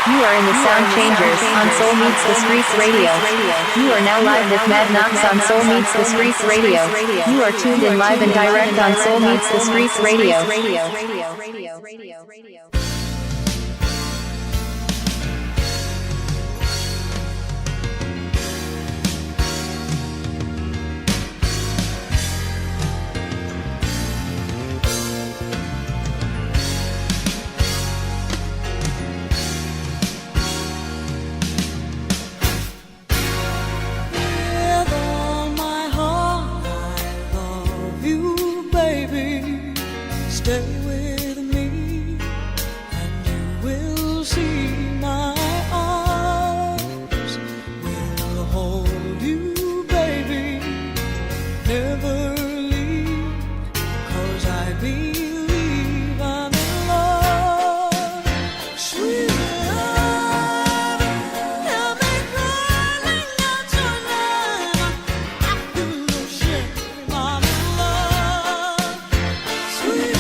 You are in the Sound Changers on Soul Meets the Streets Radio. You are now live with Mad Knox on Soul Meets the Streets Radio. You are tuned in live and direct on Soul Meets the Streets Radio. Stay with me, and you will see my arms will hold you, baby. Never leave, 'cause I believe I'm in love. Sweet love, help me crying out your name. I feel no shame, I'm in love. Sweet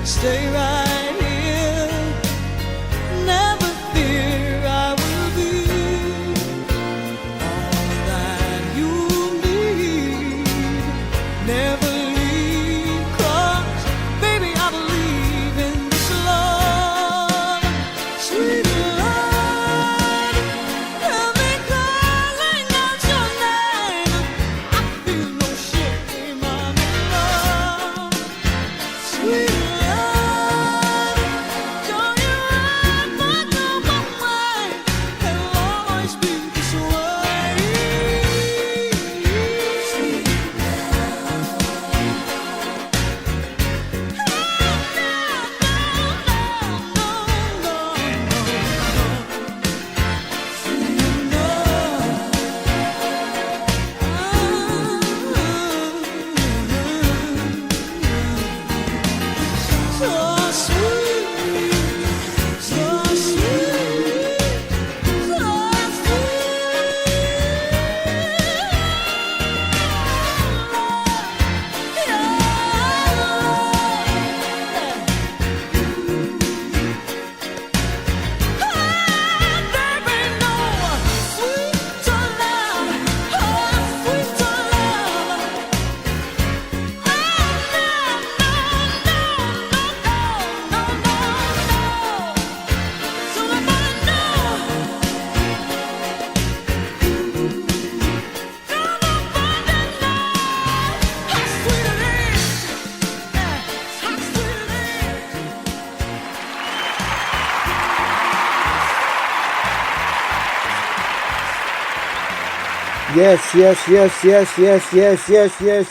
stay right here, never fear, I will be all that you need. Never leave, 'cause baby I believe in this love. Sweet love, help me calling out your name. I feel no shame, I'm in love. Sweet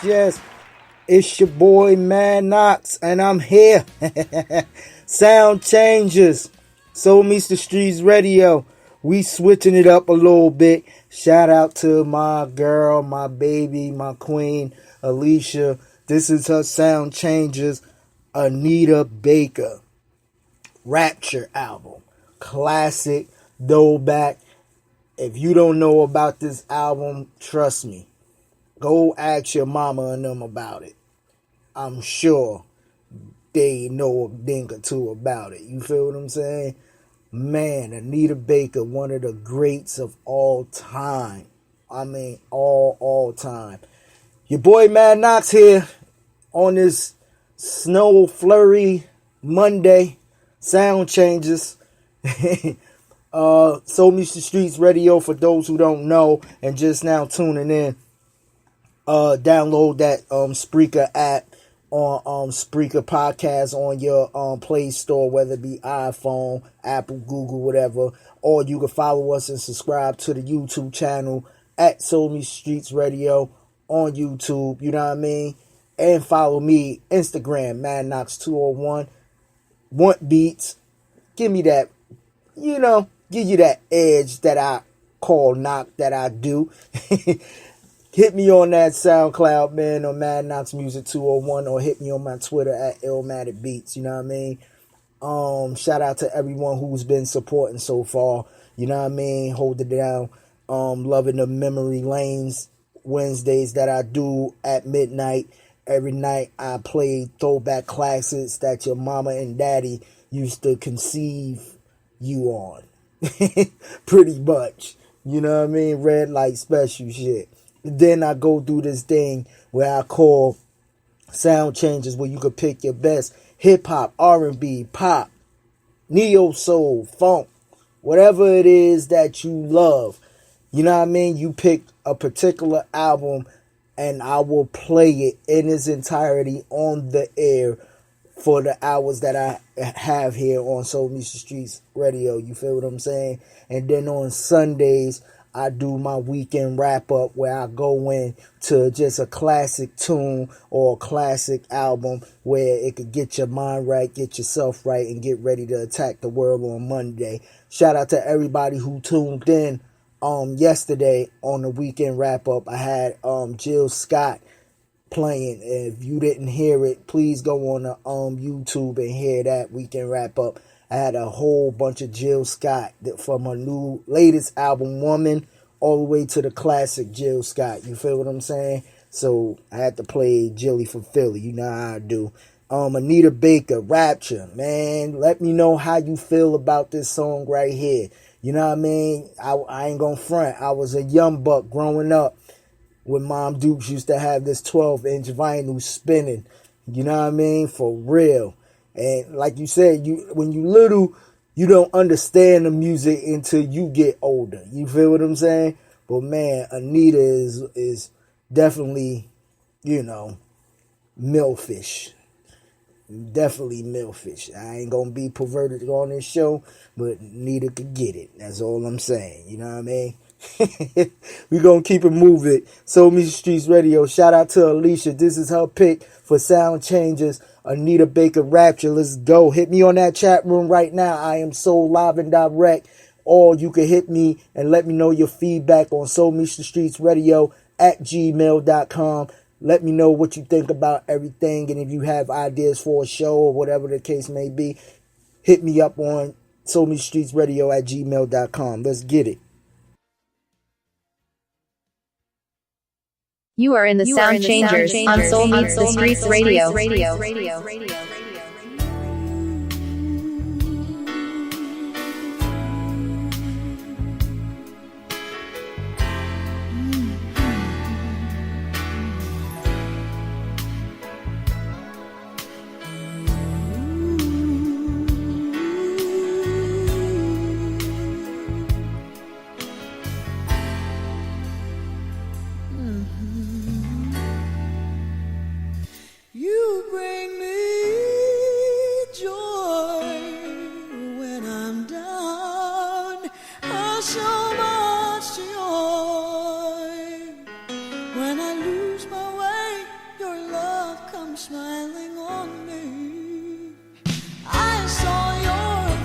Yes. It's your boy Mad Knox, and I'm here. Sound Changers. Soul Meets the Streets Radio. We switching it up a little bit. Shout out to my girl, my baby, my queen, Alicia. This is her Sound Changers, Anita Baker. Rapture album. Classic, throwback. If you don't know about this album, trust me. Go ask your mama and them about it. I'm sure they know a thing or two about it. You feel what I'm saying? Man, Anita Baker, one of the greats of all time. I mean, all time. Your boy Mad Knox here on this snow flurry Monday. Sound changes. Soul Meets the Streets Radio, for those who don't know and just now tuning in. Download that Spreaker app on Spreaker Podcast on your Play Store, whether it be iPhone, Apple, Google, whatever. Or you can follow us and subscribe to the YouTube channel at Soul Meets the Streets Radio on YouTube. You know what I mean? And follow me, Instagram, MadKnox201. Want beats? Give me that, give you that edge that I call knock that I do. Hit me on that SoundCloud, man, or Mad Knox Music 201, or hit me on my Twitter at Illmatic Beats. You know what I mean? Shout out to everyone who's been supporting so far. You know what I mean? Hold it down. Loving the memory lanes Wednesdays that I do at midnight. Every night I play throwback classics that your mama and daddy used to conceive you on. Pretty much. You know what I mean? Red light special shit. Then I go through this thing where I call sound changes, where you could pick your best hip-hop, R&B, pop, neo-soul, funk, whatever it is that you love. You know what I mean? You pick a particular album and I will play it in its entirety on the air for the hours that I have here on Soul Meets the Streets Radio. You feel what I'm saying? And then on Sundays, I do my weekend wrap up where I go in to just a classic tune or a classic album where it could get your mind right, get yourself right, and get ready to attack the world on Monday. Shout out to everybody who tuned in yesterday on the weekend wrap up. I had Jill Scott playing. If you didn't hear it, please go on the YouTube and hear that weekend wrap up. I had a whole bunch of Jill Scott from her latest album, Woman, all the way to the classic Jill Scott. You feel what I'm saying? So I had to play Jilly for Philly. You know how I do. Anita Baker, Rapture. Man, let me know how you feel about this song right here. You know what I mean? I ain't gonna front. I was a young buck growing up when Mom Dukes used to have this 12-inch vinyl spinning. You know what I mean? For real. And like you said, when you little, you don't understand the music until you get older. You feel what I'm saying? But man, Anita is definitely, milfish. Definitely milfish. I ain't gonna be perverted on this show, but Anita could get it. That's all I'm saying. You know what I mean? We gonna keep it moving. Soul Meets the Streets Radio. Shout out to Alicia. This is her pick for Sound Changes. Anita Baker, Rapture. Let's go. Hit me on that chat room right now. I am so live and direct. Or you can hit me and let me know your feedback on Soul Meets the Streets Radio at gmail.com. Let me know what you think about everything, and if you have ideas for a show or whatever the case may be, hit me up on Soul Meets the Streets Radio at gmail.com. Let's get it. You are in the Sound Changers on Soul Meets the Streets Radio. You bring me joy when I'm down. Oh, so much joy when I lose my way. Your love comes smiling on me. I saw your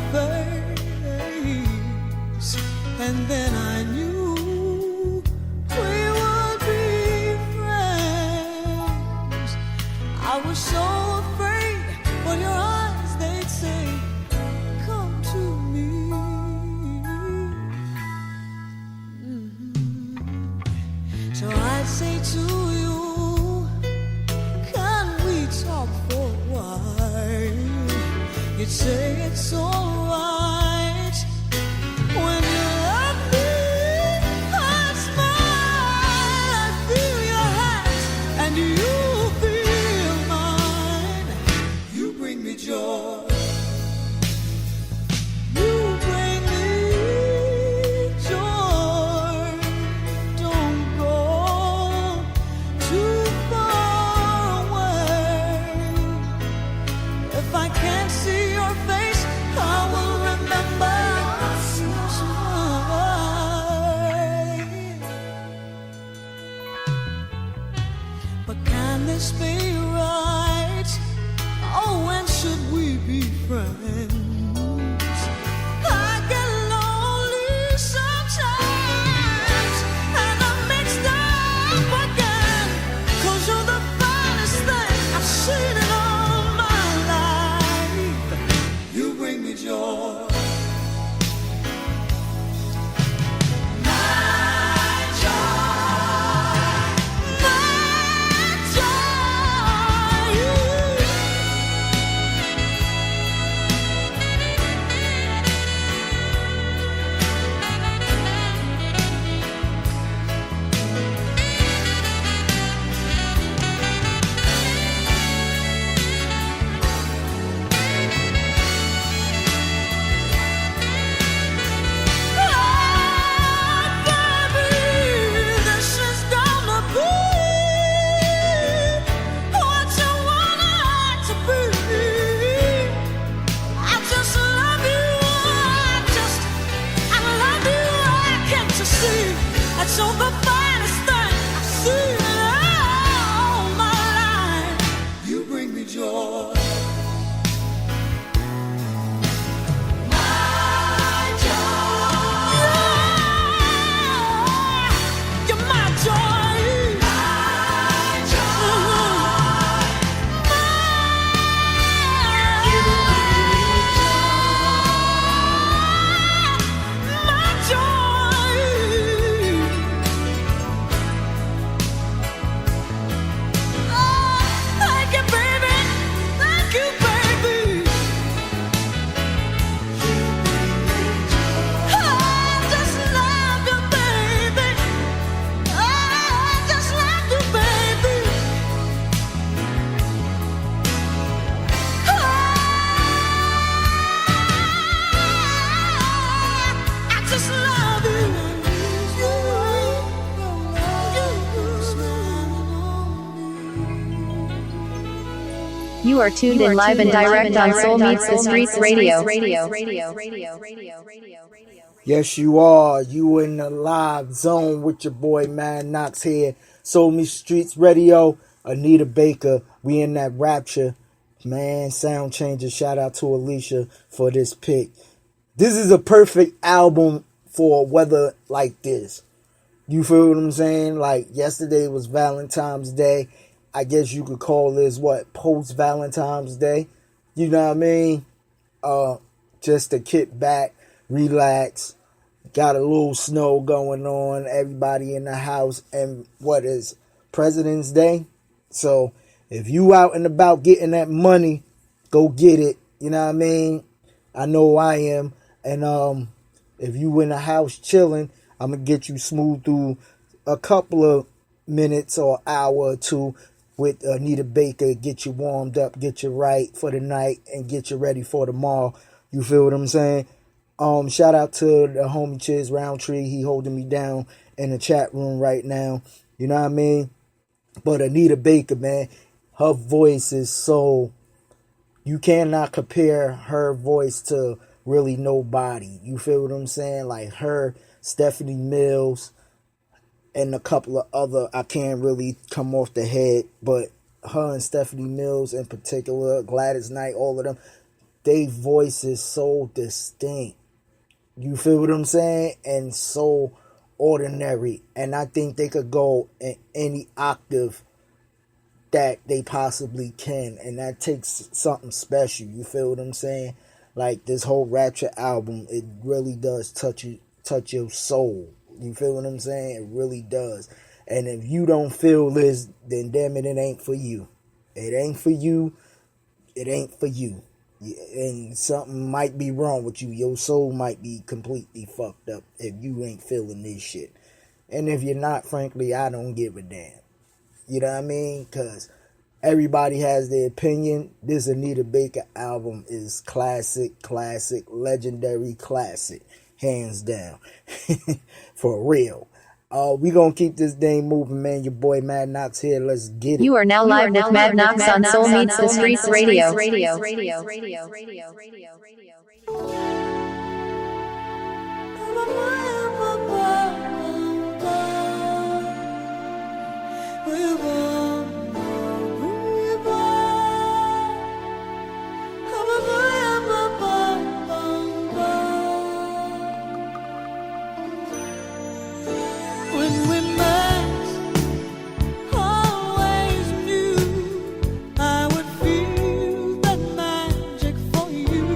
face, and then I knew we would be friends. I was so afraid when your eyes, they'd say, come to me. So I'd say to you, can we talk for a while? They'd say it's alright when you love me. I smile, I feel your hands, and you feel mine. You bring me joy. You bring me joy. Don't go too far away. If I can't see your face, I will remember your smile. But can this be right? Oh, when should we be friends? I get lonely sometimes, and I'm mixed up again. 'Cause you're the finest thing I've seen in all my life. You bring me joy. My joy, my joy. So the finest thing I've seen all my life. You bring me joy. My joy. You're my joy. My joy. My joy. Thank you, baby. Thank you, baby. I just love you, baby. I just love you, baby. I just love you. You are tuned in live and direct on Soul Meets the Streets Radio. Yes, you are. You in the live zone with your boy Mad Knox here. Soul Me Streets Radio. Anita Baker. We in that rapture. Man, sound changer. Shout out to Alicia for this pick. This is a perfect album for weather like this. You feel what I'm saying? Like yesterday was Valentine's Day. I guess you could call this what, post Valentine's Day. You know what I mean? Just to kick back, relax. Got a little snow going on. Everybody in the house. And what is President's Day? So if you out and about getting that money, go get it. You know what I mean? I know I am. And if you in the house chilling, I'm going to get you smooth through a couple of minutes or hour or two with Anita Baker. Get you warmed up, get you right for the night, and get you ready for tomorrow. You feel what I'm saying? Shout out to the homie Chiz Roundtree. He holding me down in the chat room right now. You know what I mean? But Anita Baker, man, her voice is so... You cannot compare her voice to really nobody. You feel what I'm saying? Like her, Stephanie Mills, and a couple of other, I can't really come off the head, but her and Stephanie Mills in particular, Gladys Knight, all of them, they voice is so distinct. You feel what I'm saying? And so ordinary. And I think they could go in any octave that they possibly can. And that takes something special. You feel what I'm saying? Like this whole Rapture album, it really does touch your soul. You feel what I'm saying? It really does. And if you don't feel this, then damn it, it ain't for you. It ain't for you. It ain't for you. And something might be wrong with you. Your soul might be completely fucked up if you ain't feeling this shit. And if you're not, frankly, I don't give a damn. You know what I mean? Because everybody has their opinion. This Anita Baker album is classic, legendary classic. Hands down. For real. We gonna keep this thing moving, man. Your boy Mad Knox here. Let's get it. You are now live with Mad Knox on Soul Meets the Streets Radio. When we met, always knew I would feel that magic for you.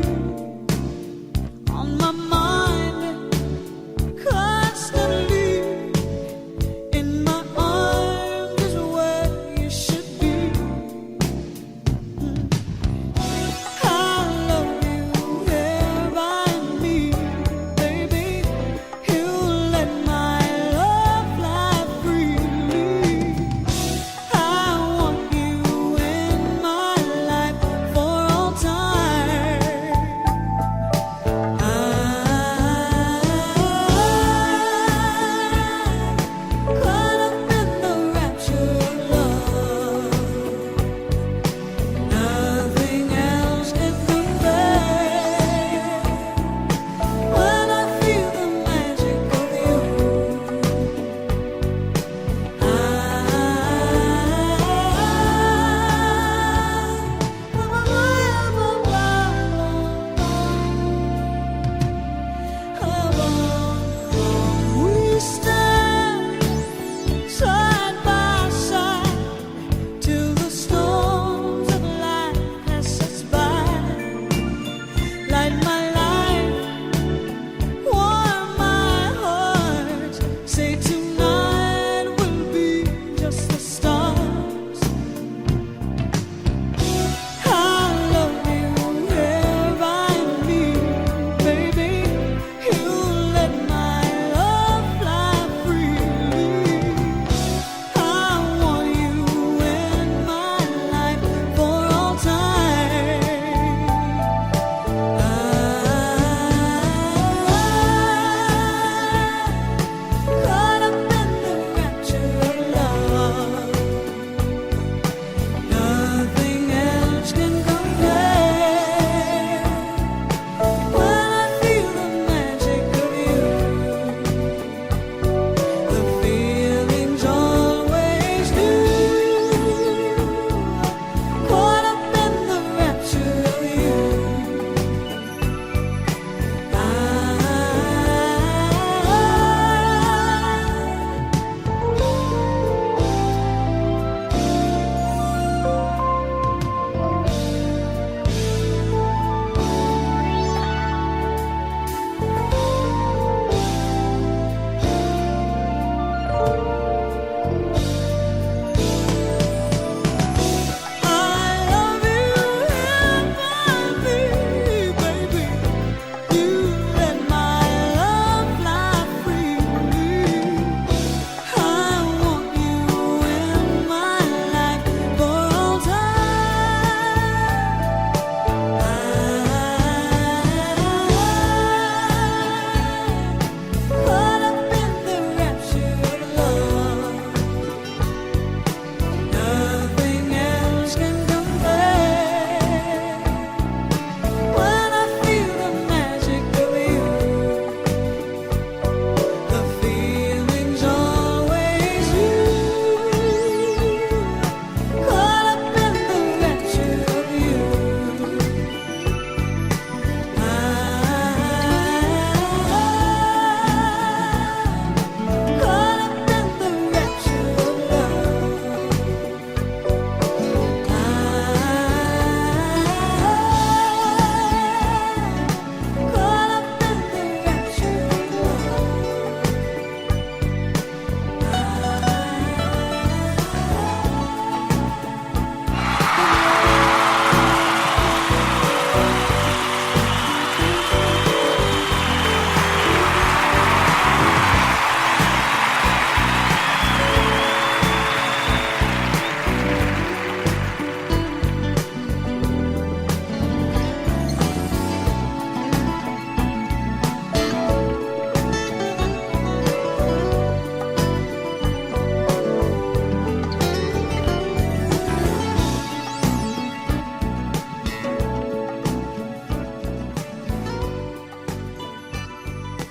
On my mind, constantly, in my arms is where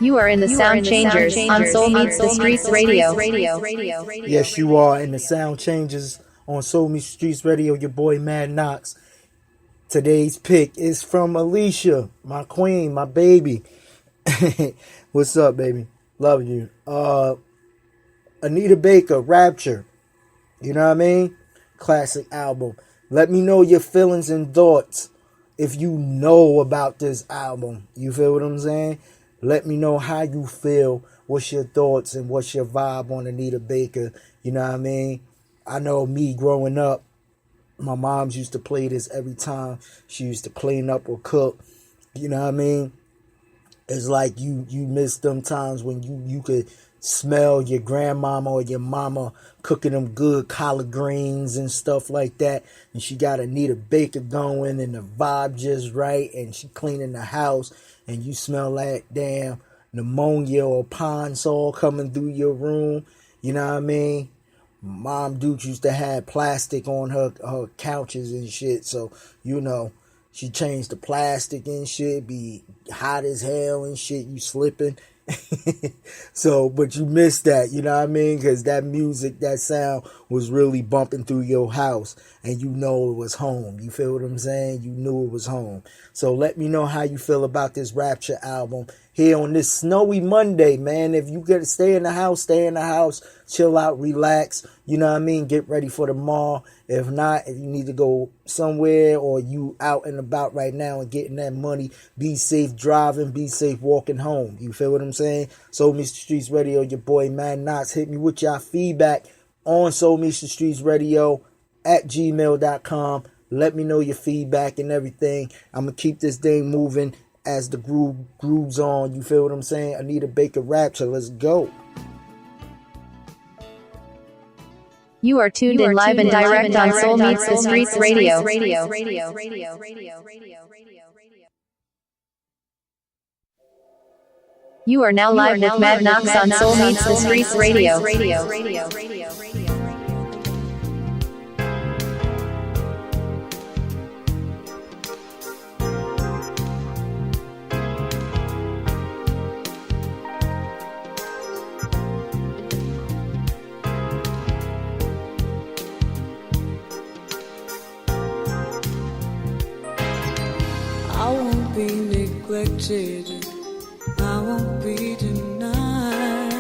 You are in the Sound Changers on Soul Meets the Streets Radio. Yes, you are in the Sound Changers on Soul Meets the Streets Radio. Your boy Mad Knox. Today's pick is from Alicia, my queen, my baby. What's up, baby? Love you. Anita Baker, Rapture. You know what I mean? Classic album. Let me know your feelings and thoughts if you know about this album. You feel what I'm saying? Let me know how you feel. What's your thoughts and what's your vibe on Anita Baker? You know what I mean? I know me growing up, my moms used to play this every time she used to clean up or cook. You know what I mean? It's like you miss them times when you could smell your grandmama or your mama cooking them good collard greens and stuff like that. And she got Anita Baker going and the vibe just right. And she cleaning the house and you smell like damn pneumonia or pine sol coming through your room. You know what I mean? Mom Duke used to have plastic on her couches and shit. So, you know, she changed the plastic and shit. Be hot as hell and shit. You slipping. So, but you missed that, you know what I mean? Because that music, that sound was really bumping through your house and you know it was home. You feel what I'm saying? You knew it was home. So let me know how you feel about this Rapture album here on this snowy Monday, man. If you get to stay in the house, chill out, relax, you know what I mean? Get ready for the mall. If not, if you need to go somewhere or you out and about right now and getting that money, be safe driving, be safe walking home. You feel what I'm saying? Soul Meets the Streets Radio, your boy Mad Knox. Hit me with your feedback on Soul Meets the Streets Radio at gmail.com. Let me know your feedback and everything. I'm going to keep this thing moving as the grooves on. You feel what I'm saying? Anita Baker Rapture. Let's go. You are tuned in live and direct on Soul Meets the Streets Radio. You are now live with Mad Knox on Soul Meets the Streets Radio. I won't be neglected, I won't be denied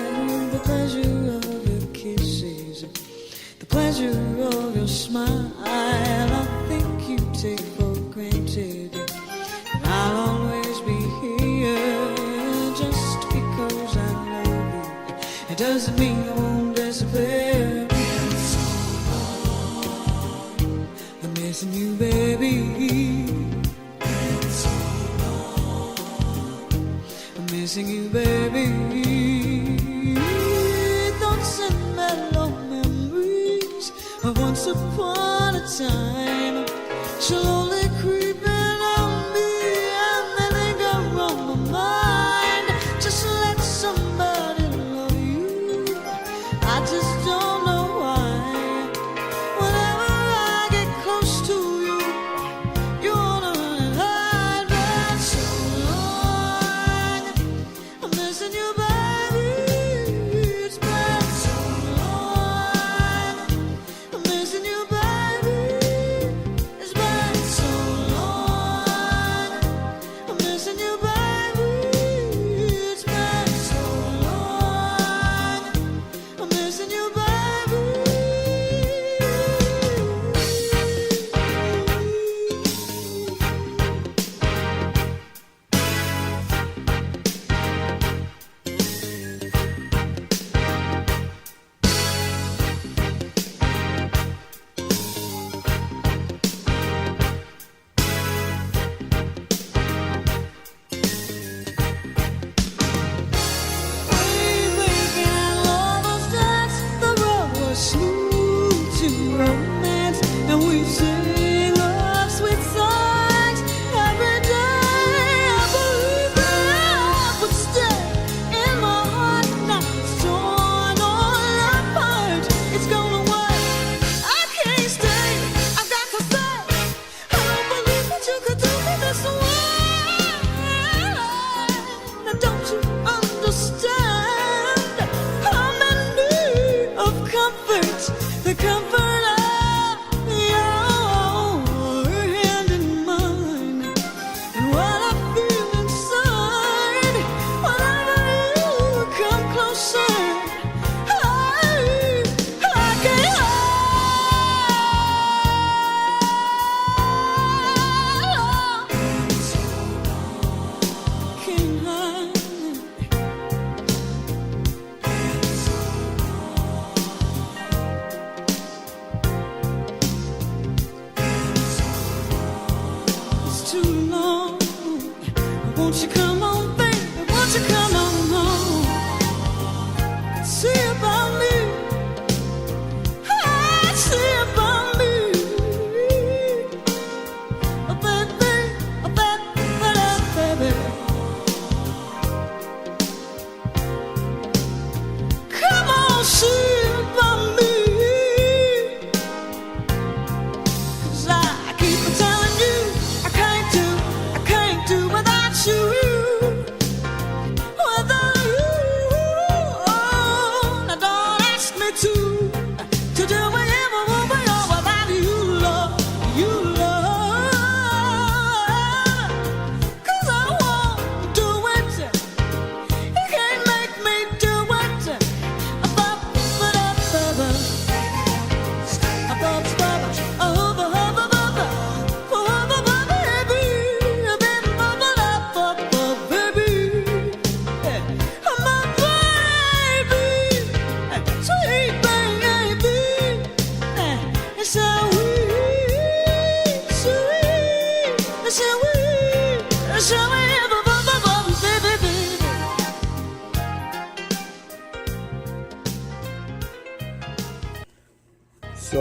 the pleasure of your kisses, the pleasure of your smile. I think you take for granted that I'll always be here just because I love you. It doesn't mean I won't disappear. I'm missing you, baby. Missing you, baby. Thoughts and mellow memories of once upon a time slowly creeping on me and they linger on my mind. Just let somebody love you. I just don't know why. Whenever I get close to you, you wanna run and hide. But so long, I'm missing you, baby. It's been so long. I'm missing you, baby. It's been so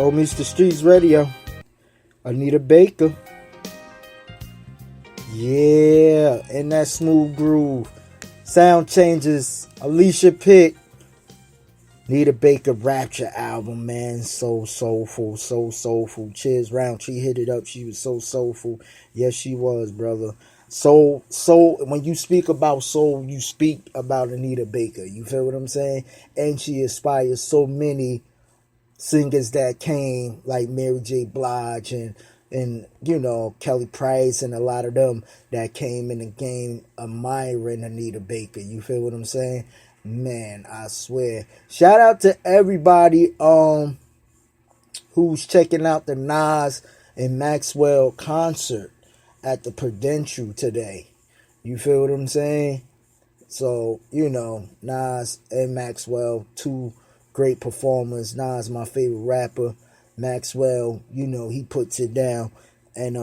Soul Meets the Streets Radio. Anita Baker. Yeah, in that smooth groove. Sound Changes. Alicia Pitt. Anita Baker Rapture album, man. So soulful, so soulful. Chiz Roundtree hit it up. She was so soulful. Yes, she was, brother. Soul, when you speak about soul, you speak about Anita Baker. You feel what I'm saying? And she inspires so many singers that came, like Mary J. Blige and Kelly Price and a lot of them that came in the game admiring Anita Baker. You feel what I'm saying? Man, I swear. Shout out to everybody who's checking out the Nas and Maxwell concert at the Prudential today. You feel what I'm saying? So, Nas and Maxwell, two great performers. Nas, my favorite rapper. Maxwell, he puts it down. And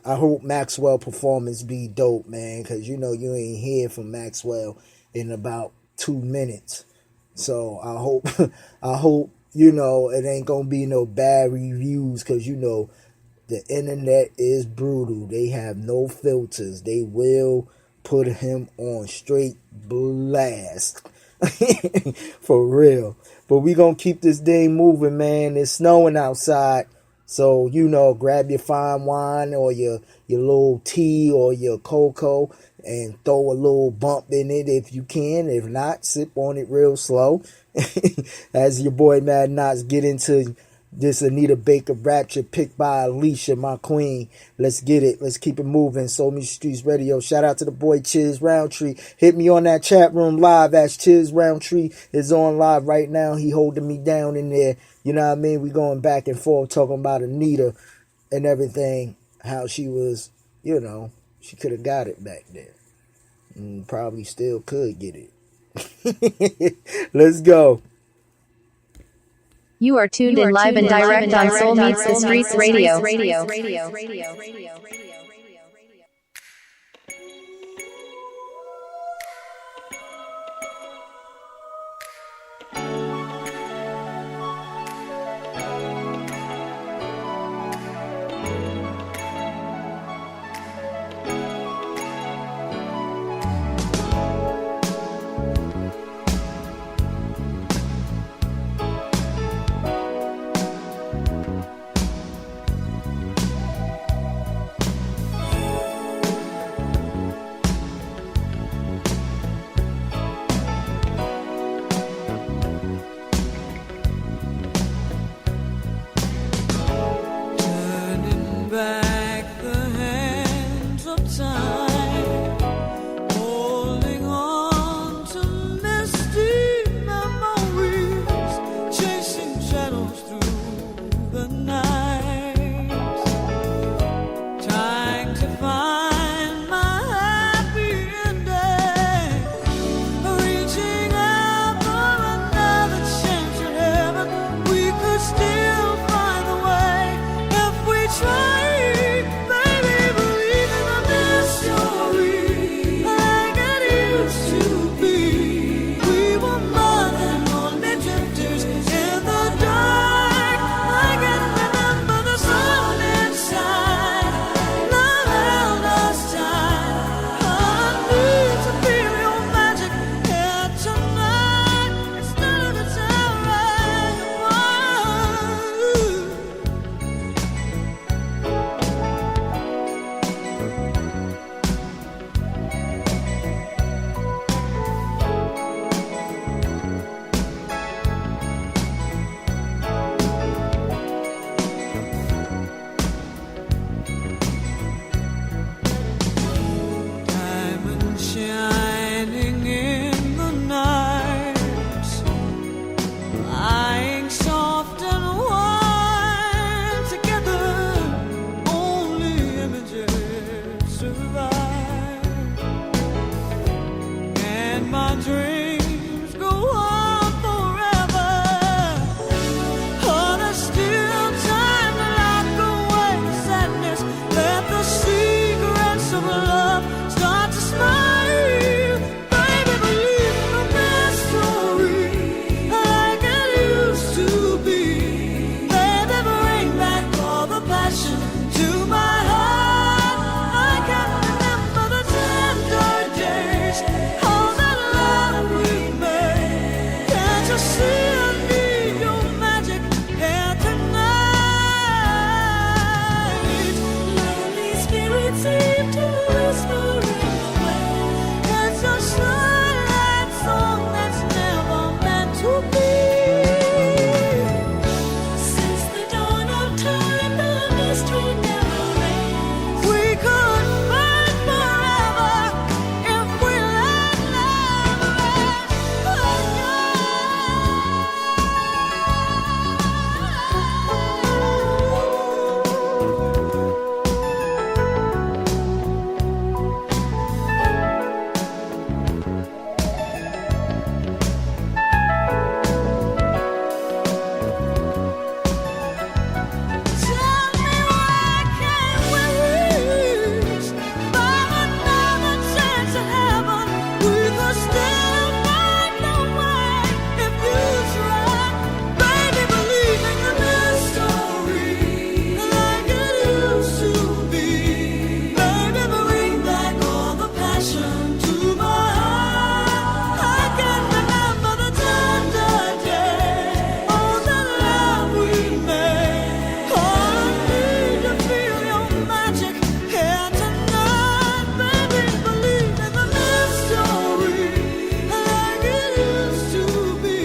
I hope Maxwell performance be dope, man, because you ain't hear from Maxwell in about 2 minutes. So I hope it ain't gonna be no bad reviews, because the internet is brutal. They have no filters. They will put him on straight blast. For real. But we gonna keep this day moving, man. It's snowing outside. So, grab your fine wine or your little tea or your cocoa and throw a little bump in it if you can. If not, sip on it real slow. As your boy Mad Knots get into this Anita Baker Rapture picked by Alicia, my queen. Let's get it. Let's keep it moving. Soul Meets the Streets Radio. Shout out to the boy Chiz Roundtree. Hit me on that chat room live as Chiz Roundtree is on live right now. He holding me down in there. You know what I mean? We going back and forth talking about Anita and everything. How she was, she could have got it back then. And probably still could get it. Let's go. You are tuned in live and direct on Soul Meets the Streets Radio. seem to whisper in the wind. It's a sad song that's never meant to be. Since the dawn of time, the mystery never ends. We could fight forever if we let love Tell me why can't we reach for another chance at heaven? We could still find a way if you try. Baby, believe in the mystery like it used to be. Baby, bring back all the passion to my heart. I can remember the tender day, all the love we made. Oh, I need to feel your magic here tonight. Baby, believe in the mystery like it used to be.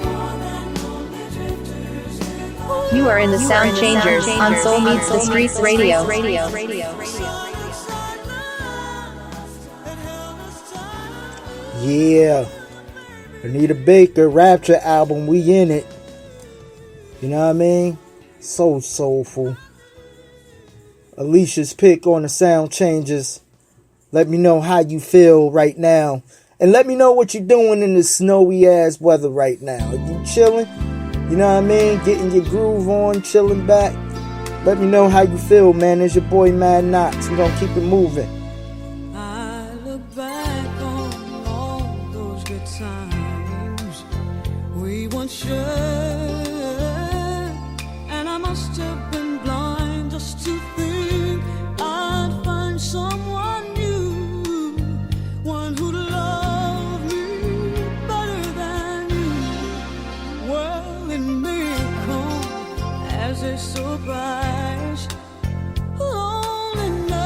More than only drifters in the You are in the Sound Changers on Soul Meets the Streets Radio. Yeah. Anita Baker, Rapture album, we in it. You know what I mean? So soulful. Alicia's pick on the Sound Changers. Let me know how you feel right now. And let me know what you're doing in this snowy ass weather right now. Are you chilling? You know what I mean? Getting your groove on, chilling back. Let me know how you feel, man. It's your boy Mad Knox. We're gonna keep it moving. I look back on all those good times we once shared, and I must have been blind just to think I'd find someone new, one who'd love me better than you. Well, it may come as a surprise. Loneliness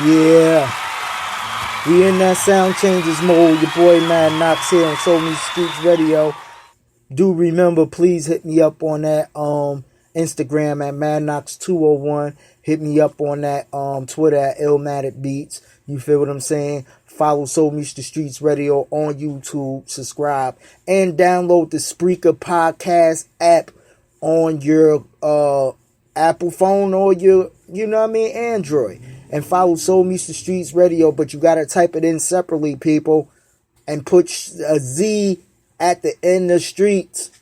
Yeah. We in that sound changes mode. Your boy Mad Knox here on Soul Music Streets Radio. Do remember, please hit me up on that Instagram at MadKnox201. Hit me up on that Twitter at Illmatic Beats. You feel what I'm saying? Follow Soul Music Streets Radio on YouTube. Subscribe and download the Spreaker podcast app on your Apple phone or your, Android. And follow Soul Music Streets Radio, but you gotta type it in separately, people, and put a Z at the end of streets.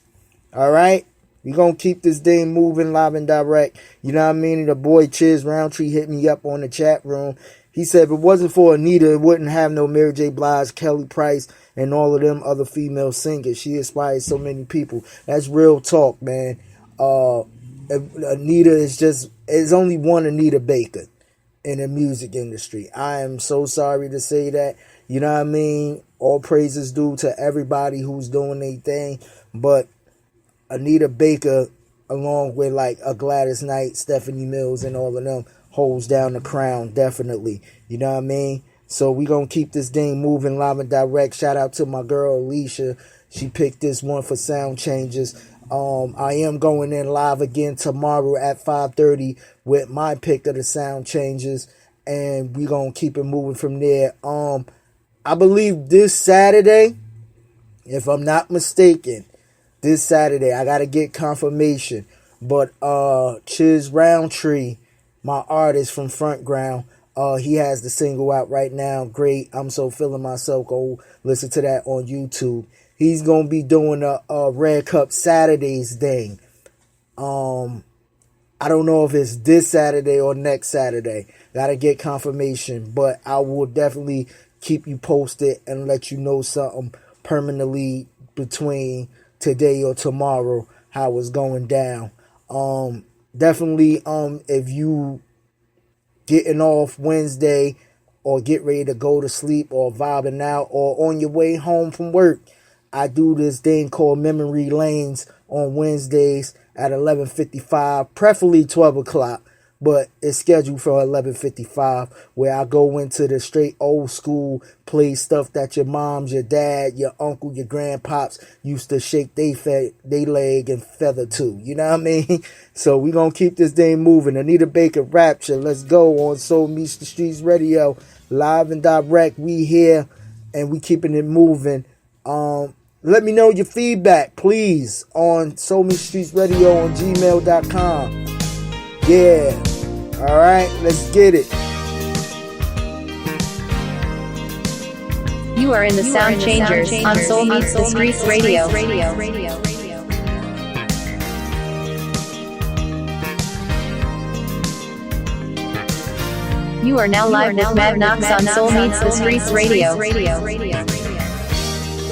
Alright? We're gonna keep this thing moving live and direct. You know what I mean? The boy Chiz Roundtree hit me up on the chat room. He said if it wasn't for Anita, it wouldn't have no Mary J. Blige, Kelly Price, and all of them other female singers. She inspires so many people. That's real talk, man. Anita is only one Anita Baker in the music industry. I am so sorry to say that. You know what I mean? All praises due to everybody who's doing their thing. But Anita Baker, along with like a Gladys Knight, Stephanie Mills, and all of them, holds down the crown, definitely. You know what I mean? So we gonna keep this thing moving live and direct. Shout out to my girl Alicia. She picked this one for Sound Changes. I am going in live again tomorrow at 5:30 with my pick of the Sound Changes, and we gonna keep it moving from there. I believe this Saturday, if I'm not mistaken, this Saturday, I gotta get confirmation, but Chiz Roundtree, my artist from Front Ground, he has the single out right now. Great, I'm so feeling myself. Go listen to that on YouTube. He's gonna be doing a Red Cup Saturdays thing. I don't know if it's this Saturday or next Saturday. Gotta get confirmation, but I will definitely keep you posted and let you know something permanently between today or tomorrow how it's going down. Definitely, if you getting off Wednesday or get ready to go to sleep or vibing out or on your way home from work, I do this thing called Memory Lanes on Wednesdays at 11:55, preferably 12 o'clock, but it's scheduled for 11:55, where I go into the straight old school, play stuff that your moms, your dad, your uncle, your grandpops used to shake they leg and feather to. You know what I mean? So we gonna keep this thing moving. Anita Baker, Rapture. Let's go on Soul Meets the Streets Radio, live and direct. We here and we keeping it moving. Let me know your feedback, please, on Soul Meets Streets Radio on gmail.com. Yeah. All right, let's get it. You are in the Sound Changers on Soul Meets the Streets Radio. You are now live with Mad Knox on Soul Meets the Streets Radio.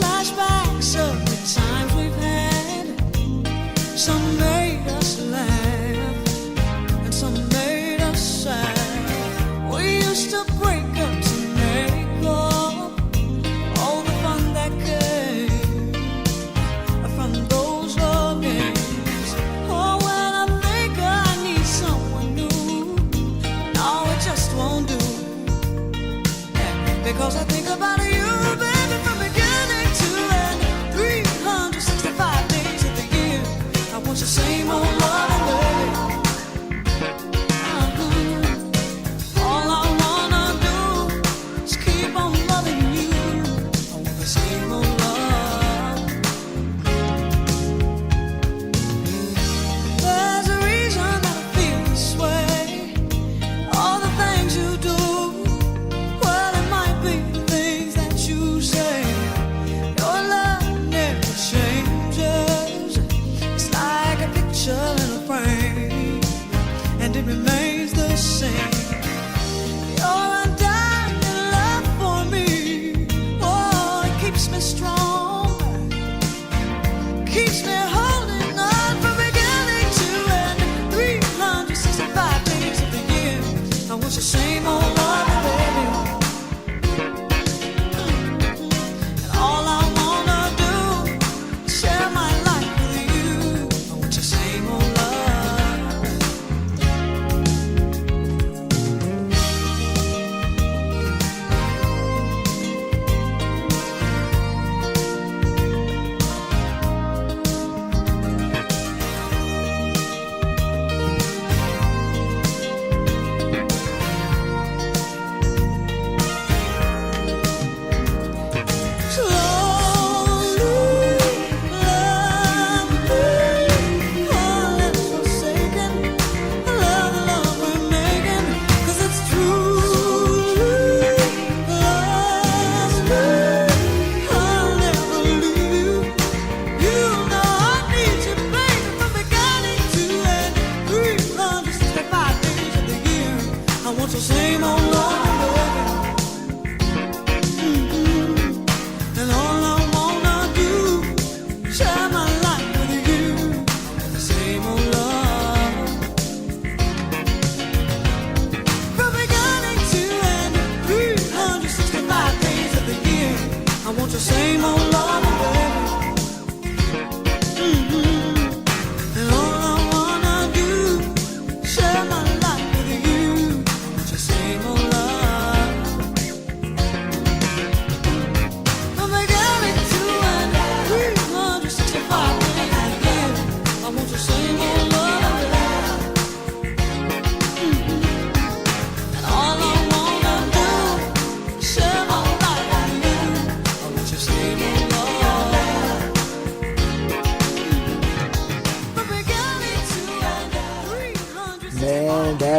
Flashbacks of the times we've had. Some made us laugh, and some made us sad. We used to break up to make up all the fun that came from those love games. Oh, when I think I need someone new, no, it just won't do. Because I think about you, baby.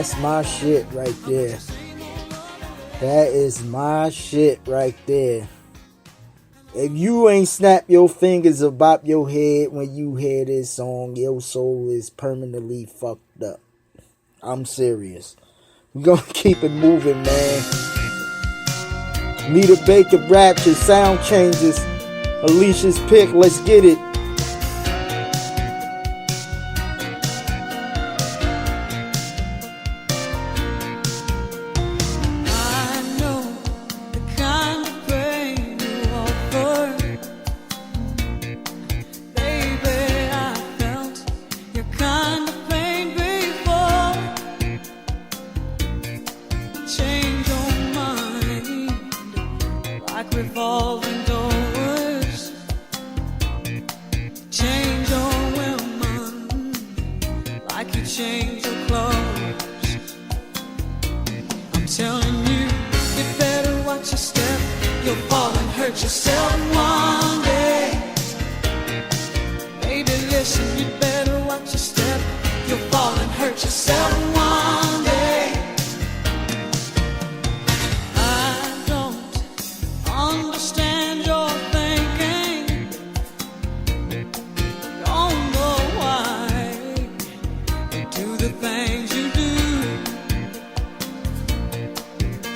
That's my shit right there. That is my shit right there. If you ain't snap your fingers or bop your head when you hear this song, your soul is permanently fucked up. I'm serious. We're gonna keep it moving, man. Nita Baker, Rapture, Sound Changes, Alicia's Pick, let's get it. Revolving doors, change your women like you change your clothes. I'm telling you, you better watch your step. You'll fall and hurt yourself one day. Baby, listen, you better watch your step. You'll fall and hurt yourself one day. Understand your thinking. Don't know why you do the things you do.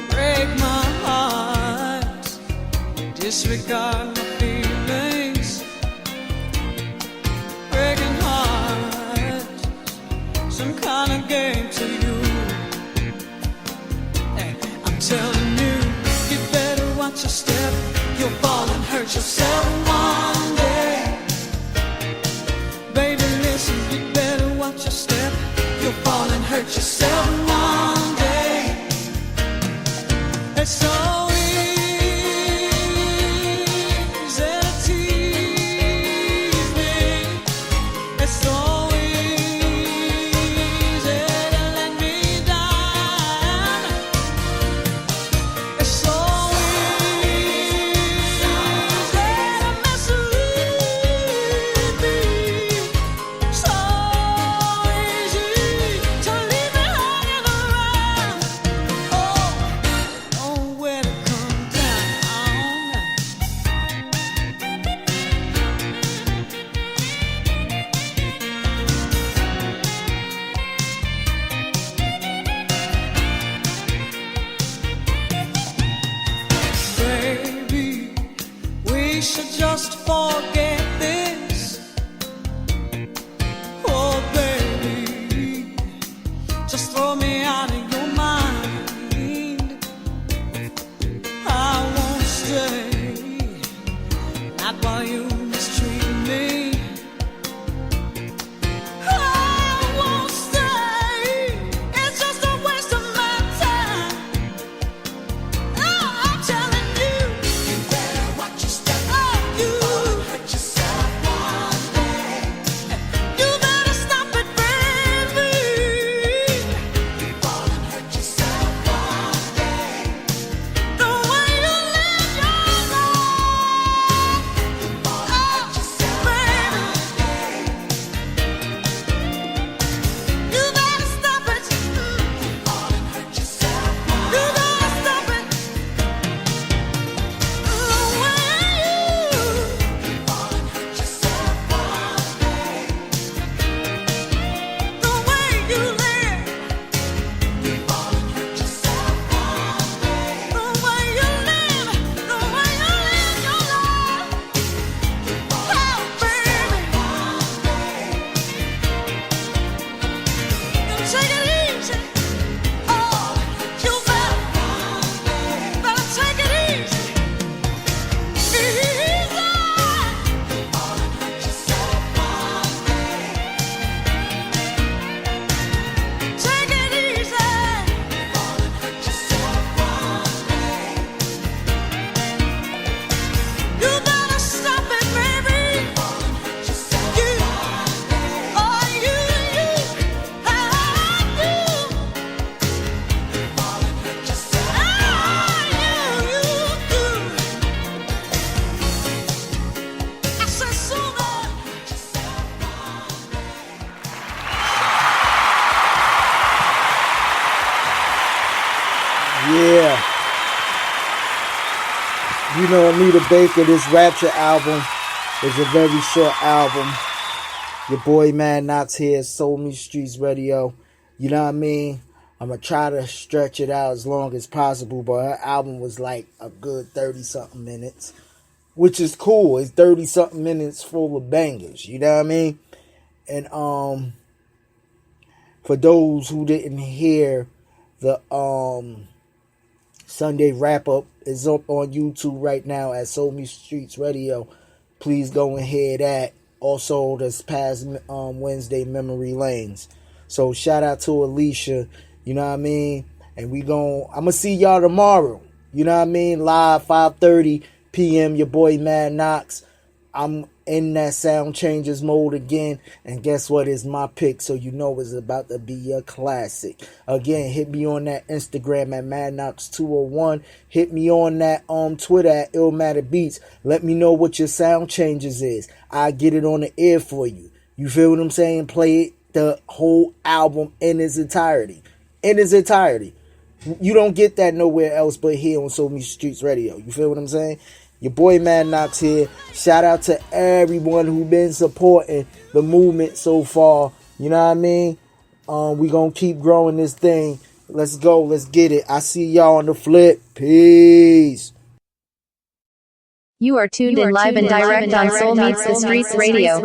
Break my heart, disregard my feelings. Breaking heart, some kind of game to you. Hey, I'm telling you, you better watch your step. You'll fall and hurt yourself one day. Baby, listen, you better watch your step. You'll fall and hurt yourself one day. It's so easy to tease me. It's so easy to let me down. It's so easy to You know, Anita Baker, this Rapture album is a very short album. Your boy Mad Knox here, Soul Meets Streets Radio. You know what I mean? I'm going to try to stretch it out as long as possible, but her album was like a good 30-something minutes, which is cool. It's 30-something minutes full of bangers, you know what I mean? And for those who didn't hear, the Sunday wrap-up is up on YouTube right now at Soul Meets Streets Radio. Please go and hear that. Also, this past Wednesday, Memory Lanes. So, shout out to Alicia, you know what I mean? And I'm going to see y'all tomorrow, you know what I mean? Live, 5:30 p.m., your boy Mad Knox. I'm in that sound changes mode again. And guess what? It's my pick, so you know it's about to be a classic. Again, hit me on that Instagram at MadKnox201. Hit me on that Twitter at Illmatic Beats. Let me know what your sound changes is. I get it on the air for you. You feel what I'm saying? Play it, the whole album in its entirety. In its entirety. You don't get that nowhere else but here on Soul Meets Streets Radio. You feel what I'm saying? Your boy Mad Knox here. Shout out to everyone who been supporting the movement so far. You know what I mean? We gonna keep growing this thing. Let's go. Let's get it. I see y'all on the flip. Peace. You are tuned in live and direct on Soul Meets the Streets Radio.